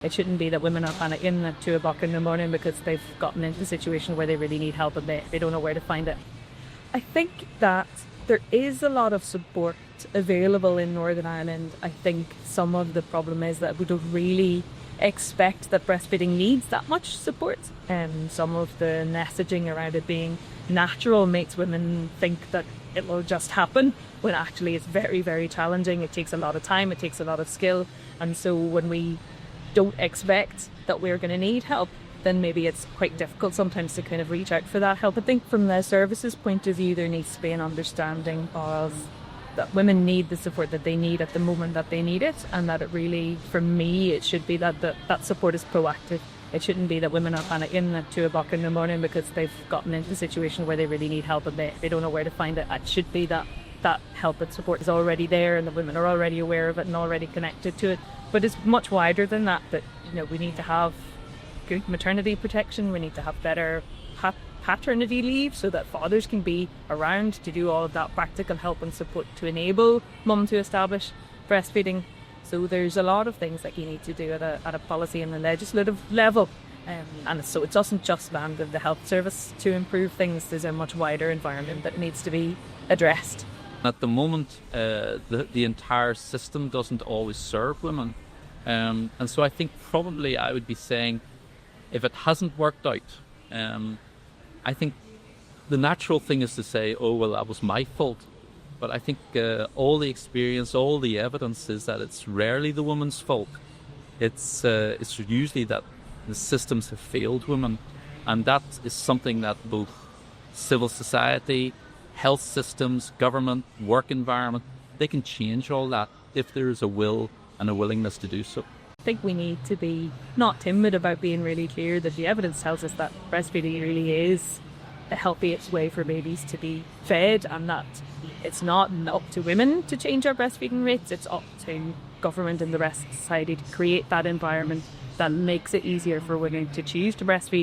It shouldn't be that women are panicking at 2 o'clock in the morning because they've gotten into a situation where they really need help and they don't know where to find it. I think that there is a lot of support available in Northern Ireland. I think some of the problem is that we don't really expect that breastfeeding needs that much support. And some of the messaging around it being natural makes women think that it will just happen, when actually it's very, very challenging. It takes a lot of time, it takes a lot of skill. And so when we don't expect that we're going to need help, then maybe it's quite difficult sometimes to kind of reach out for that help. I think from the services point of view, there needs to be an understanding of that women need the support that they need at the moment that they need it, and that it really, for me, it should be that support is proactive. It shouldn't be that women are panicking at 2 o'clock in the morning because they've gotten into a situation where they really need help and they don't know where to find it. It should be that help and support is already there and the women are already aware of it and already connected to it. But it's much wider than that, we need to have good maternity protection, we need to have better paternity leave so that fathers can be around to do all of that practical help and support to enable mum to establish breastfeeding. So there's a lot of things that you need to do at a policy and a legislative level. And so it doesn't just land with the health service to improve things. There's a much wider environment that needs to be addressed. At the moment, the entire system doesn't always serve women. And so I think probably I would be saying, if it hasn't worked out, I think the natural thing is to say, oh, well, that was my fault. But I think all the experience, all the evidence is that it's rarely the woman's fault. It's usually that the systems have failed women. And that is something that both civil society, health systems, government, work environment, they can change all that if there is a will and a willingness to do so. I think we need to be not timid about being really clear that the evidence tells us that breastfeeding really is the healthiest way for babies to be fed, and that it's not up to women to change our breastfeeding rates, it's up to government and the rest of society to create that environment that makes it easier for women to choose to breastfeed.